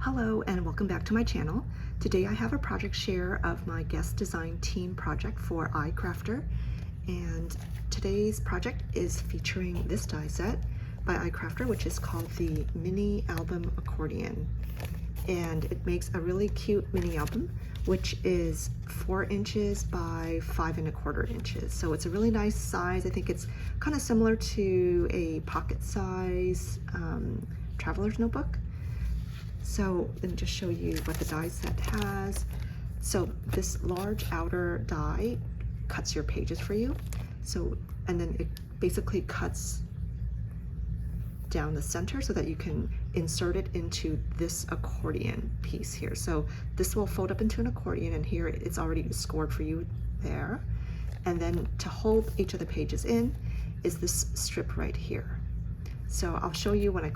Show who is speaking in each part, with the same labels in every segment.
Speaker 1: Hello and welcome back to my channel. Today I have a project share of my guest design team project for iCrafter, and today's project is featuring this die set by iCrafter, which is called the Mini Album Accordion, and it makes a really cute mini album which is 4 inches by 5¼ inches. So it's a really nice size. I think it's kind of similar to a pocket size traveler's notebook. So let me just show you what the die set has. So this large outer die cuts your pages for you. So, and then it basically cuts down the center so that you can insert it into this accordion piece here. So this will fold up into an accordion, and here it's already scored for you there. And then to hold each of the pages in is this strip right here. So I'll show you when I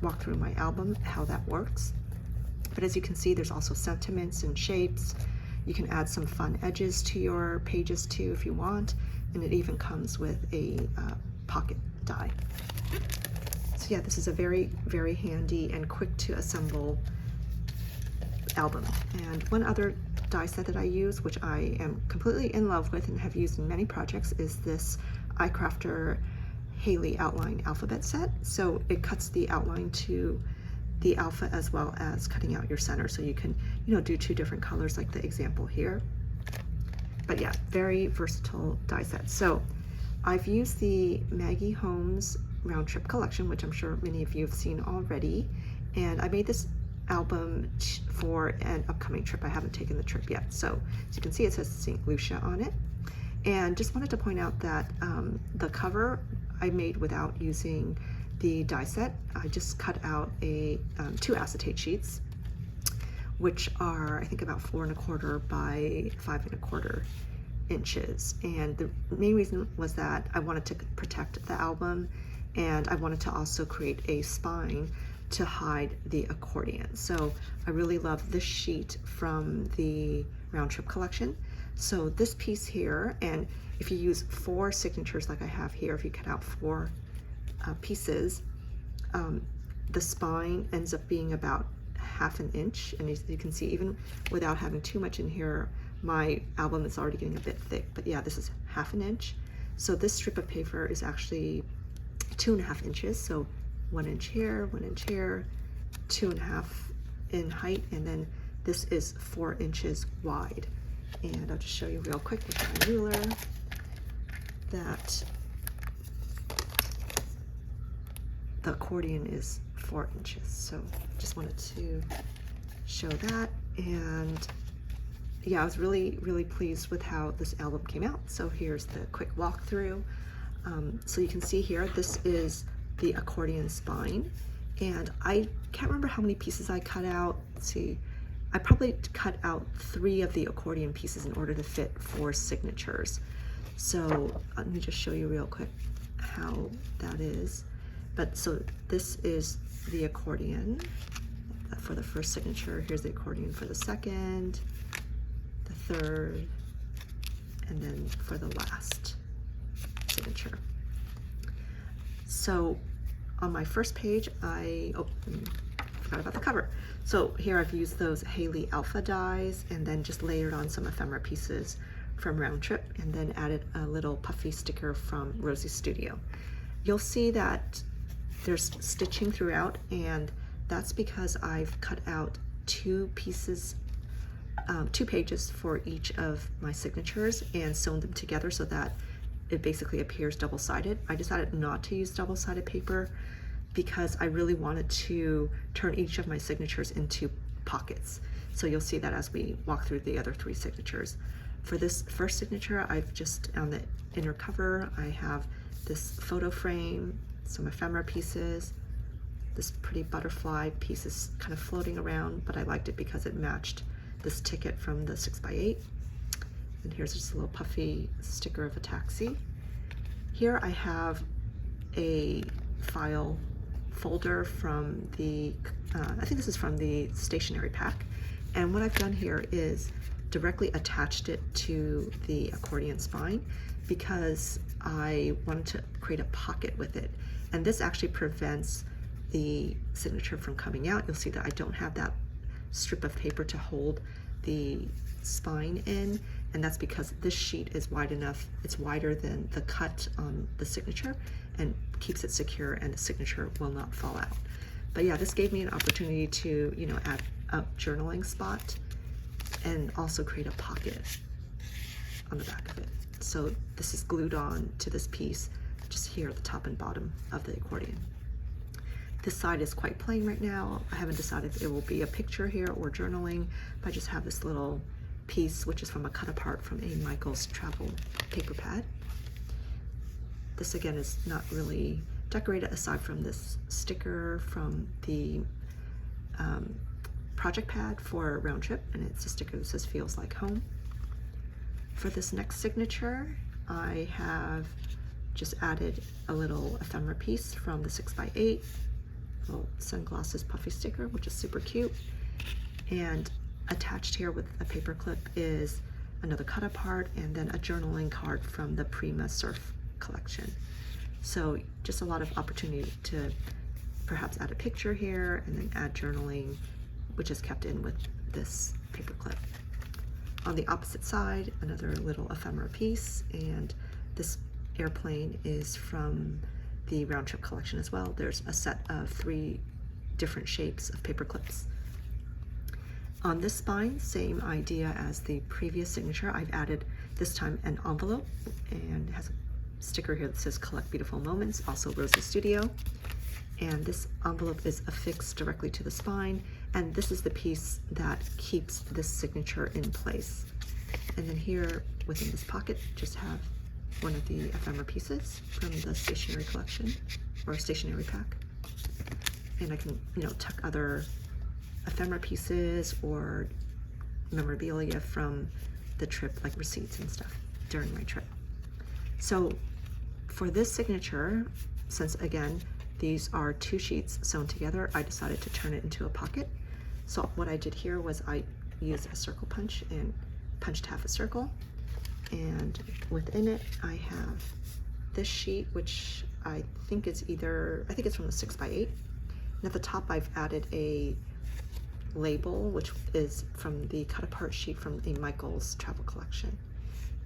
Speaker 1: walk through my album how that works. But as you can see, there's also sentiments and shapes. You can add some fun edges to your pages too if you want. And it even comes with a pocket die. So yeah, this is a very, very handy and quick to assemble album. And one other die set that I use, which I am completely in love with and have used in many projects, is this iCrafter Haley outline alphabet set. So it cuts the outline to the alpha as well as cutting out your center, so you can, do 2 different colors like the example here. But yeah, very versatile die set. So I've used the Maggie Holmes round trip collection, which I'm sure many of you have seen already, and I made this album for an upcoming trip. I haven't taken the trip yet, so as you can see, it says St. Lucia on it. And just wanted to point out that the cover I made without using the die set. I just cut out 2 acetate sheets, which are I think about 4¼ by 5¼ inches. And the main reason was that I wanted to protect the album, and I wanted to also create a spine to hide the accordion. So I really love this sheet from the round trip collection. So this piece here, and if you use 4 signatures like I have here, if you cut out 4 pieces, the spine ends up being about 1/2 inch. And as you can see, even without having too much in here, my album is already getting a bit thick. But yeah, this is 1/2 inch. So this strip of paper is actually 2½ inches. So 1 inch here, 1 inch here, 2½ in height, and then this is 4 inches wide. And I'll just show you real quick with my ruler that the accordion is 4 inches. So just wanted to show that. And yeah, I was really, really pleased with how this album came out. So here's the quick walkthrough. So you can see here, this is the accordion spine. And I can't remember how many pieces I cut out. Let's see. I probably cut out 3 of the accordion pieces in order to fit 4 signatures. So let me just show you real quick how that is. But so this is the accordion for the first signature. Here's the accordion for the second, the third, and then for the last signature. So on my first page, I forgot about the cover. So here I've used those Haley Alpha dies and then just layered on some ephemera pieces from Round Trip, and then added a little puffy sticker from Rosie's Studio. You'll see that there's stitching throughout, and that's because I've cut out 2 pieces, 2 pages for each of my signatures and sewn them together so that it basically appears double-sided. I decided not to use double-sided paper because I really wanted to turn each of my signatures into pockets. So you'll see that as we walk through the other 3 signatures. For this first signature, I've just, on the inner cover, I have this photo frame, some ephemera pieces, this pretty butterfly piece is kind of floating around, but I liked it because it matched this ticket from the 6x8. And here's just a little puffy sticker of a taxi. Here I have a file folder from the, I think this is from the stationery pack. And what I've done here is directly attached it to the accordion spine because I wanted to create a pocket with it. And this actually prevents the signature from coming out. You'll see that I don't have that strip of paper to hold the spine in, and that's because this sheet is wide enough, it's wider than the cut on the signature and keeps it secure, and the signature will not fall out. But yeah, this gave me an opportunity to, you know, add a journaling spot and also create a pocket on the back of it. So this is glued on to this piece just here at the top and bottom of the accordion. This side is quite plain right now. I haven't decided if it will be a picture here or journaling, but I just have this little piece, which is from a cut apart from a Michaels travel paper pad. This again is not really decorated aside from this sticker from the project pad for round trip, and it's a sticker that says feels like home. For this next signature, I have just added a little ephemera piece from the 6x8, little sunglasses puffy sticker, which is super cute. And attached here with a paper clip is another cut apart and then a journaling card from the Prima Surf collection. So just a lot of opportunity to perhaps add a picture here and then add journaling, which is kept in with this paper clip. On the opposite side, another little ephemera piece, and this airplane is from the round trip collection as well. There's a set of 3 different shapes of paper clips. On this spine, same idea as the previous signature. I've added this time an envelope, and it has a sticker here that says collect beautiful moments, also Rosie Studio. And this envelope is affixed directly to the spine, and this is the piece that keeps this signature in place. And then here within this pocket, just have one of the ephemera pieces from the stationery collection or stationery pack. And I can, you know, tuck other ephemera pieces or memorabilia from the trip, like receipts and stuff during my trip. So for this signature, since again, these are 2 sheets sewn together, I decided to turn it into a pocket. So what I did here was I used a circle punch and punched half a circle. And within it, I have this sheet, which I think it's from the 6x8. And at the top, I've added a label, which is from the cut apart sheet from the Michaels travel collection.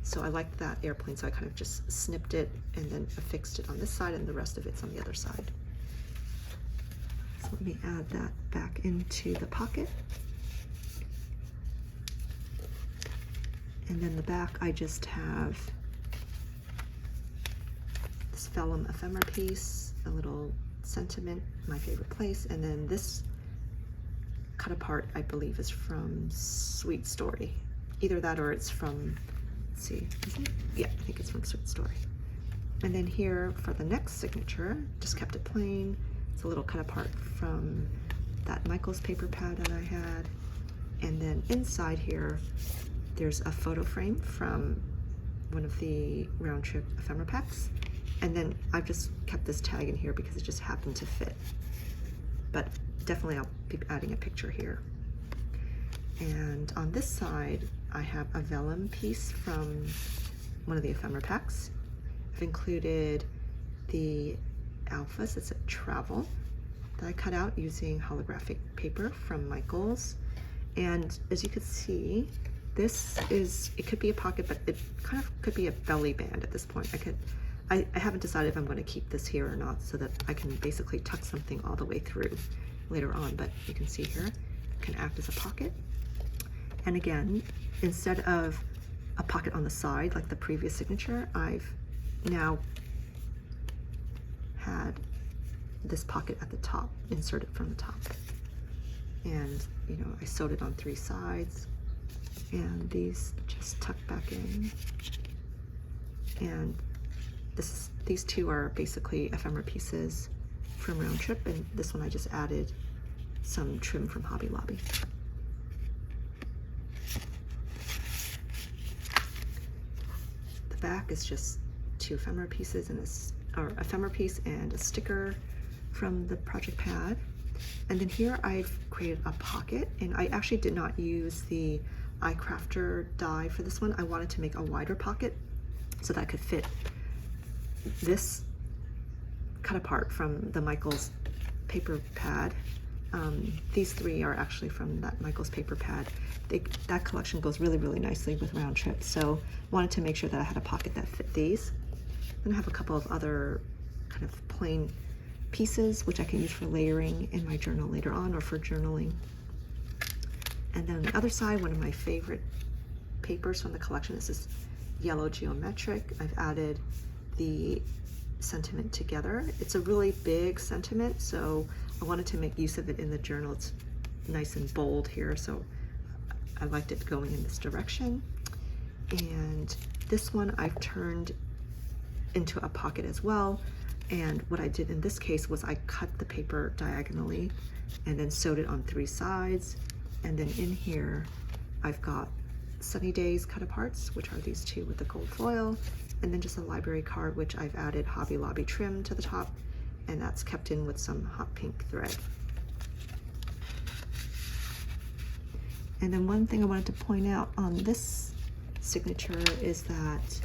Speaker 1: So I liked that airplane, so I kind of just snipped it and then affixed it on this side, and the rest of it's on the other side. So let me add that back into the pocket. And then the back, I just have this vellum ephemera piece, a little sentiment, my favorite place, and then this cut apart, I believe, is from Sweet Story. Either that or it's from, let's see, is it? Yeah, I think it's from Sweet Story. And then here for the next signature, just kept it plain. It's a little cut apart from that Michaels paper pad that I had. And then inside here, there's a photo frame from one of the round trip ephemera packs. And then I've just kept this tag in here because it just happened to fit. But definitely I'll be adding a picture here. And on this side, I have a vellum piece from one of the ephemera packs. I've included the alphas, it's a travel, that I cut out using holographic paper from Michaels. And as you can see, this is, it could be a pocket, but it kind of could be a belly band at this point. I haven't decided if I'm going to keep this here or not, so that I can basically tuck something all the way through later on. But you can see here, it can act as a pocket. And again, instead of a pocket on the side like the previous signature, I've now had this pocket at the top, inserted from the top. And, you know, I sewed it on 3 sides, and these just tuck back in. And these 2 are basically ephemera pieces from round trip, and this one I just added some trim from Hobby Lobby. The back is just 2 ephemera pieces and or ephemera piece and a sticker from the project pad. And then here I've created a pocket, and I actually did not use the iCrafter die for this one. I wanted to make a wider pocket so that I could fit this cut apart from the Michaels paper pad These three are actually from that Michael's paper pad. That collection goes really, really nicely with round trips, so wanted to make sure that I had a pocket that fit these. Then I have a couple of other kind of plain pieces which I can use for layering in my journal later on or for journaling. And then on the other side, one of my favorite papers from the collection is this yellow geometric. I've added the sentiment together. It's a really big sentiment, so I wanted to make use of it in the journal. It's nice and bold here, so I liked it going in this direction. And this one I've turned into a pocket as well. And what I did in this case was I cut the paper diagonally and then sewed it on 3 sides. And then in here, I've got Sunny Days cut aparts, which are these 2 with the gold foil, and then just a library card, which I've added Hobby Lobby trim to the top, and that's kept in with some hot pink thread. And then one thing I wanted to point out on this signature is that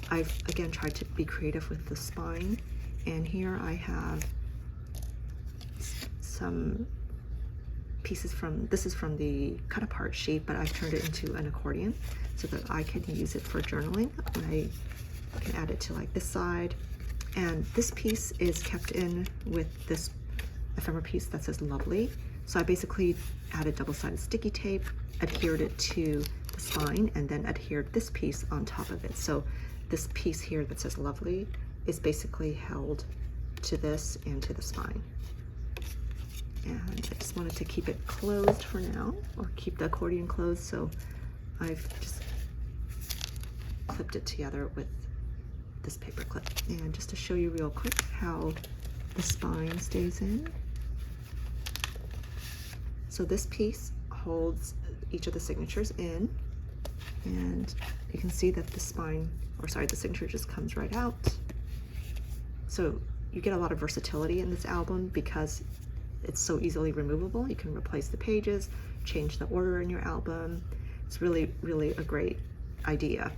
Speaker 1: I've again tried to be creative with the spine, and here I have some pieces from, this is from the cut apart sheet, but I've turned it into an accordion so that I can use it for journaling. I can add it to like this side, and this piece is kept in with this ephemera piece that says lovely. So I basically added double-sided sticky tape, adhered it to the spine, and then adhered this piece on top of it. So this piece here that says lovely is basically held to this and to the spine. And I just wanted to keep it closed for now, or keep the accordion closed, so I've just clipped it together with this paper clip. And just to show you real quick how the spine stays in. So this piece holds each of the signatures in, and you can see that the spine, or sorry, the signature just comes right out. So you get a lot of versatility in this album because it's so easily removable. You can replace the pages, change the order in your album. It's really, really a great idea.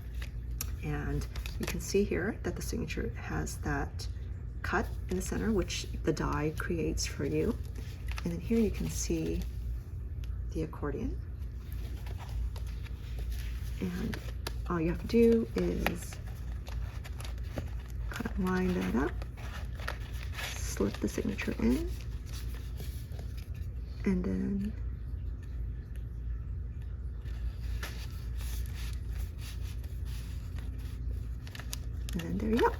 Speaker 1: And you can see here that the signature has that cut in the center, which the die creates for you. And then here you can see the accordion. And all you have to do is kind of line that up, slip the signature in, and then there you go.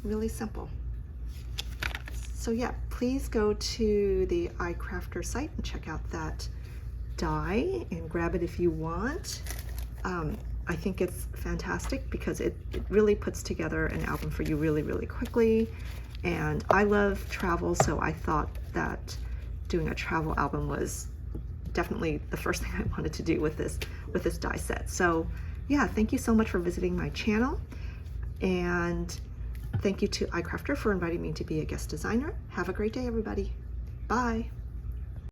Speaker 1: Really simple. So yeah, please go to the iCrafter site and check out that die and grab it if you want. I think it's fantastic because it really puts together an album for you really, really quickly. And I love travel, so I thought that doing a travel album was definitely the first thing I wanted to do with this die set. So yeah, thank you so much for visiting my channel, and thank you to iCrafter for inviting me to be a guest designer. Have a great day, everybody. Bye.